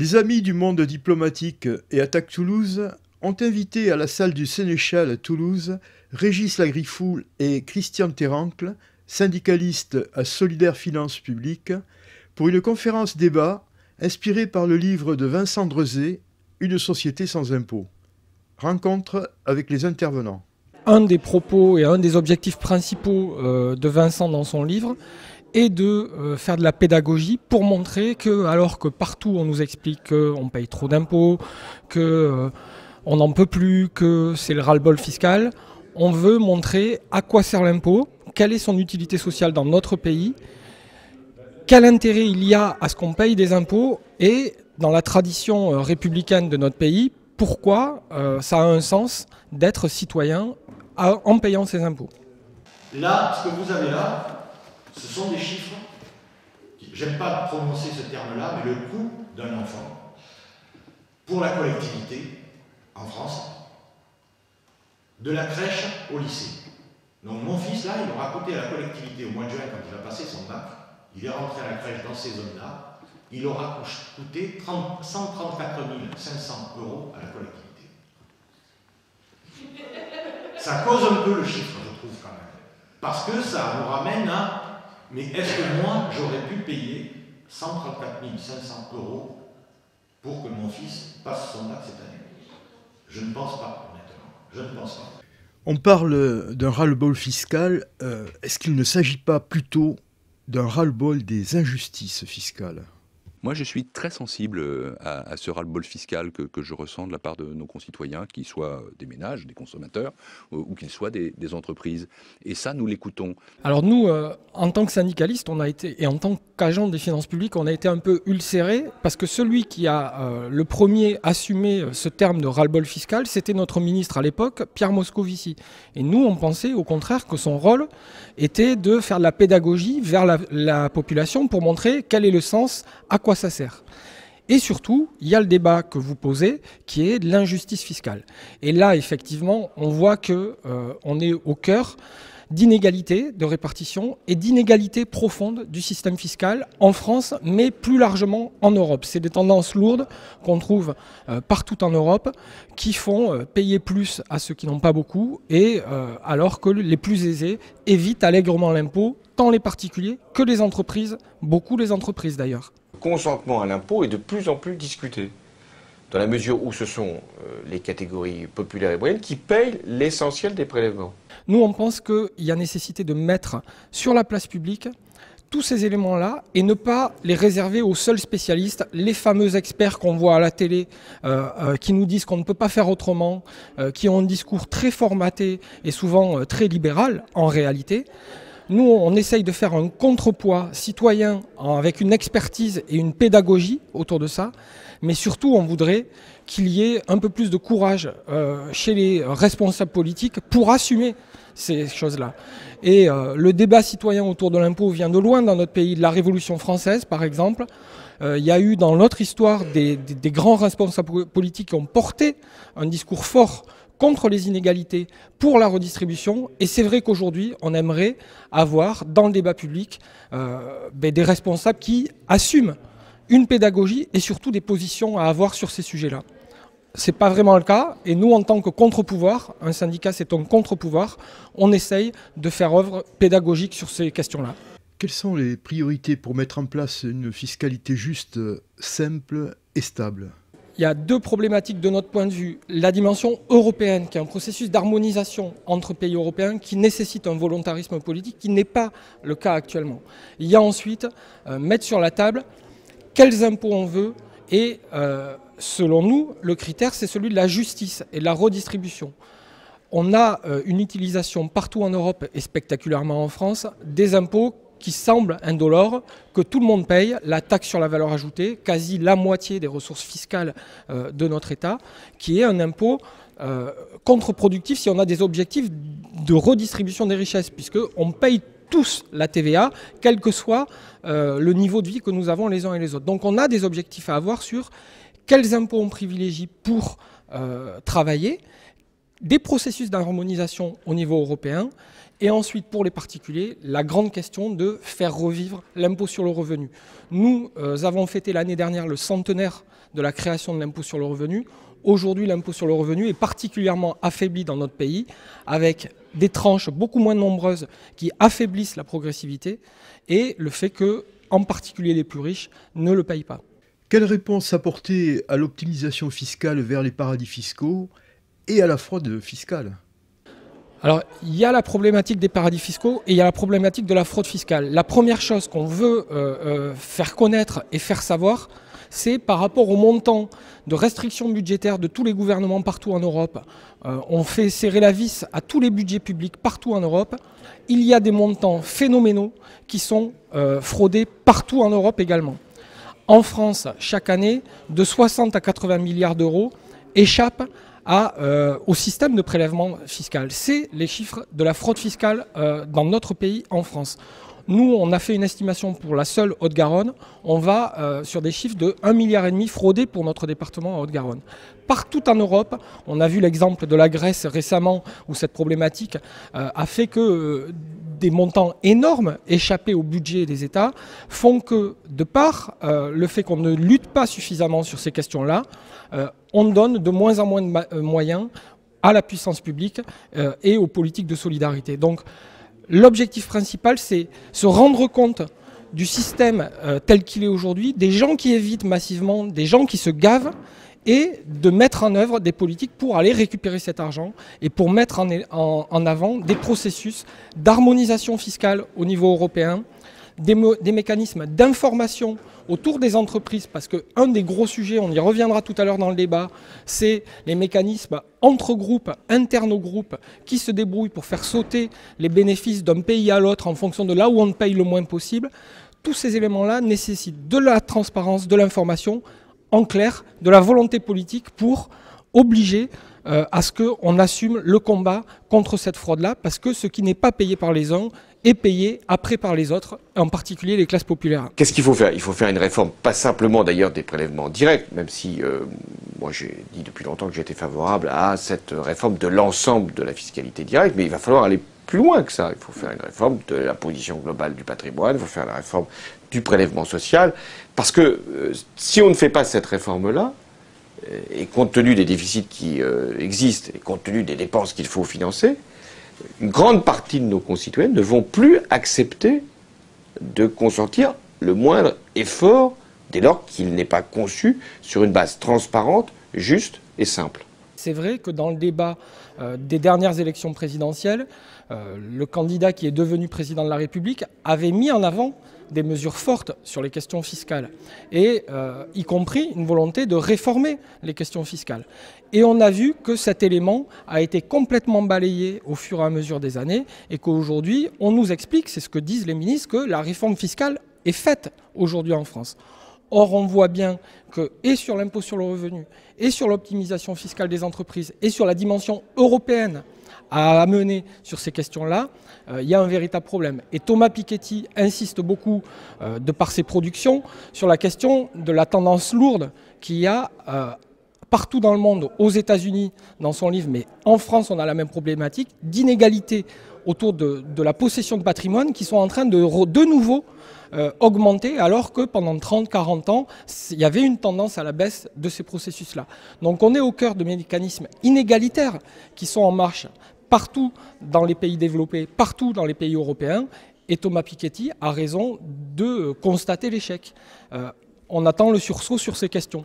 Les amis du monde diplomatique et Attaque Toulouse ont invité à la salle du Sénéchal à Toulouse Régis Lagriffoul et Christian Terrancle, syndicalistes à Solidaire Finances Publiques, pour une conférence débat inspirée par le livre de Vincent Drezé, Une société sans impôts. Rencontre avec les intervenants. Un des propos et un des objectifs principaux de Vincent dans son livre est de faire de la pédagogie pour montrer que, alors que partout on nous explique qu'on paye trop d'impôts, qu'on n'en peut plus, que c'est le ras-le-bol fiscal, on veut montrer à quoi sert l'impôt, quelle est son utilité sociale dans notre pays, quel intérêt il y a à ce qu'on paye des impôts et, dans la tradition républicaine de notre pays, pourquoi ça a un sens d'être citoyen en payant ses impôts. Là, ce que vous avez là, ce sont des chiffres, j'aime pas prononcer ce terme-là, mais le coût d'un enfant pour la collectivité en France, de la crèche au lycée. Donc mon fils là, il aura coûté à la collectivité au mois de juin quand il a passé son bac, il est rentré à la crèche dans ces zones-là, il aura coûté 134 500 € à la collectivité. Ça cause un peu le chiffre, je trouve quand même. Parce que ça nous ramène à, mais est-ce que moi, j'aurais pu payer 134 500 € pour que mon fils passe son bac cette année? Je ne pense pas, honnêtement. Je ne pense pas. On parle d'un ras-le-bol fiscal. Est-ce qu'il ne s'agit pas plutôt d'un ras-le-bol des injustices fiscales ? Moi, je suis très sensible à ce ras-le-bol fiscal que je ressens de la part de nos concitoyens, qu'ils soient des ménages, des consommateurs, ou qu'ils soient des entreprises. Et ça, nous l'écoutons. Alors nous, en tant que syndicalistes, on a été, et en tant qu'agent des finances publiques, on a été un peu ulcérés, parce que celui qui a le premier assumé ce terme de ras-le-bol fiscal, c'était notre ministre à l'époque, Pierre Moscovici. Et nous, on pensait au contraire que son rôle était de faire de la pédagogie vers la population pour montrer quel est le sens, à quoi ça sert. Et surtout, il y a le débat que vous posez, qui est de l'injustice fiscale. Et là, effectivement, on voit qu'on est au cœur d'inégalités de répartition et d'inégalités profondes du système fiscal en France, mais plus largement en Europe. C'est des tendances lourdes qu'on trouve partout en Europe qui font payer plus à ceux qui n'ont pas beaucoup, et alors que les plus aisés évitent allègrement l'impôt, tant les particuliers que les entreprises, beaucoup les entreprises d'ailleurs. Le consentement à l'impôt est de plus en plus discuté, dans la mesure où ce sont les catégories populaires et moyennes qui payent l'essentiel des prélèvements. Nous, on pense qu'il y a nécessité de mettre sur la place publique tous ces éléments-là et ne pas les réserver aux seuls spécialistes, les fameux experts qu'on voit à la télé qui nous disent qu'on ne peut pas faire autrement, qui ont un discours très formaté et souvent très libéral en réalité. Nous, on essaye de faire un contrepoids citoyen avec une expertise et une pédagogie autour de ça, mais surtout on voudrait qu'il y ait un peu plus de courage chez les responsables politiques pour assumer ces choses-là. Et le débat citoyen autour de l'impôt vient de loin dans notre pays, de la Révolution française par exemple. Il y a eu dans notre histoire des grands responsables politiques qui ont porté un discours fort contre les inégalités, pour la redistribution. Et c'est vrai qu'aujourd'hui, on aimerait avoir dans le débat public des responsables qui assument une pédagogie et surtout des positions à avoir sur ces sujets-là. Ce n'est pas vraiment le cas, et nous, en tant que contre-pouvoir, un syndicat c'est un contre-pouvoir, on essaye de faire œuvre pédagogique sur ces questions-là. Quelles sont les priorités pour mettre en place une fiscalité juste, simple et stable ? Il y a deux problématiques de notre point de vue. La dimension européenne, qui est un processus d'harmonisation entre pays européens qui nécessite un volontarisme politique qui n'est pas le cas actuellement. Il y a ensuite mettre sur la table quels impôts on veut et selon nous, le critère c'est celui de la justice et de la redistribution. On a une utilisation partout en Europe et spectaculairement en France des impôts qui semble indolore, que tout le monde paye, la taxe sur la valeur ajoutée, quasi la moitié des ressources fiscales de notre État, qui est un impôt contre-productif si on a des objectifs de redistribution des richesses, puisqu'on paye tous la TVA, quel que soit le niveau de vie que nous avons les uns et les autres. Donc on a des objectifs à avoir sur quels impôts on privilégie pour travailler, des processus d'harmonisation au niveau européen, Et ensuite, pour les particuliers, la grande question de faire revivre l'impôt sur le revenu. Nous avons fêté l'année dernière le centenaire de la création de l'impôt sur le revenu. Aujourd'hui, l'impôt sur le revenu est particulièrement affaibli dans notre pays, avec des tranches beaucoup moins nombreuses qui affaiblissent la progressivité et le fait que, en particulier les plus riches, ne le payent pas. Quelle réponse apporter à l'optimisation fiscale vers les paradis fiscaux et à la fraude fiscale ? Alors, il y a la problématique des paradis fiscaux et il y a la problématique de la fraude fiscale. La première chose qu'on veut faire connaître et faire savoir, c'est par rapport au montant de restrictions budgétaires de tous les gouvernements partout en Europe. On fait serrer la vis à tous les budgets publics partout en Europe. Il y a des montants phénoménaux qui sont fraudés partout en Europe également. En France, chaque année, de 60 à 80 milliards d'euros échappent au système de prélèvement fiscal. C'est les chiffres de la fraude fiscale dans notre pays, en France. Nous, on a fait une estimation pour la seule Haute-Garonne. On va sur des chiffres de 1,5 milliard fraudés pour notre département en Haute-Garonne. Partout en Europe, on a vu l'exemple de la Grèce récemment où cette problématique a fait que des montants énormes échappés au budget des États font que, de par le fait qu'on ne lutte pas suffisamment sur ces questions-là, on donne de moins en moins de moyens à la puissance publique et aux politiques de solidarité. Donc, l'objectif principal, c'est se rendre compte du système tel qu'il est aujourd'hui, des gens qui évitent massivement, des gens qui se gavent, et de mettre en œuvre des politiques pour aller récupérer cet argent et pour mettre en avant des processus d'harmonisation fiscale au niveau européen, des mécanismes d'information autour des entreprises, parce qu'un des gros sujets, on y reviendra tout à l'heure dans le débat, c'est les mécanismes entre groupes, internes aux groupes, qui se débrouillent pour faire sauter les bénéfices d'un pays à l'autre en fonction de là où on paye le moins possible. Tous ces éléments-là nécessitent de la transparence, de l'information, en clair, de la volonté politique pour obliger à ce qu'on assume le combat contre cette fraude-là, parce que ce qui n'est pas payé par les uns est payé après par les autres, en particulier les classes populaires. Qu'est-ce qu'il faut faire ? Il faut faire une réforme, pas simplement d'ailleurs des prélèvements directs, même si moi j'ai dit depuis longtemps que j'étais favorable à cette réforme de l'ensemble de la fiscalité directe, mais il va falloir aller plus loin que ça. Il faut faire une réforme de la position globale du patrimoine, il faut faire la réforme du prélèvement social, parce que si on ne fait pas cette réforme-là, et compte tenu des déficits qui existent, et compte tenu des dépenses qu'il faut financer, une grande partie de nos concitoyens ne vont plus accepter de consentir le moindre effort dès lors qu'il n'est pas conçu sur une base transparente, juste et simple. C'est vrai que dans le débat des dernières élections présidentielles, le candidat qui est devenu président de la République avait mis en avant des mesures fortes sur les questions fiscales, et y compris une volonté de réformer les questions fiscales. Et on a vu que cet élément a été complètement balayé au fur et à mesure des années, et qu'aujourd'hui, on nous explique, c'est ce que disent les ministres, que la réforme fiscale est faite aujourd'hui en France. Or, on voit bien que, et sur l'impôt sur le revenu, et sur l'optimisation fiscale des entreprises, et sur la dimension européenne à amener sur ces questions-là, il y a un véritable problème. Et Thomas Piketty insiste beaucoup, de par ses productions, sur la question de la tendance lourde qu'il y a partout dans le monde, aux États-Unis, dans son livre, mais en France, on a la même problématique, d'inégalité autour de la possession de patrimoine qui sont en train de nouveau augmenter, alors que pendant 30-40 ans, il y avait une tendance à la baisse de ces processus-là. Donc on est au cœur de mécanismes inégalitaires qui sont en marche partout dans les pays développés, partout dans les pays européens, et Thomas Piketty a raison de constater l'échec. On attend le sursaut sur ces questions.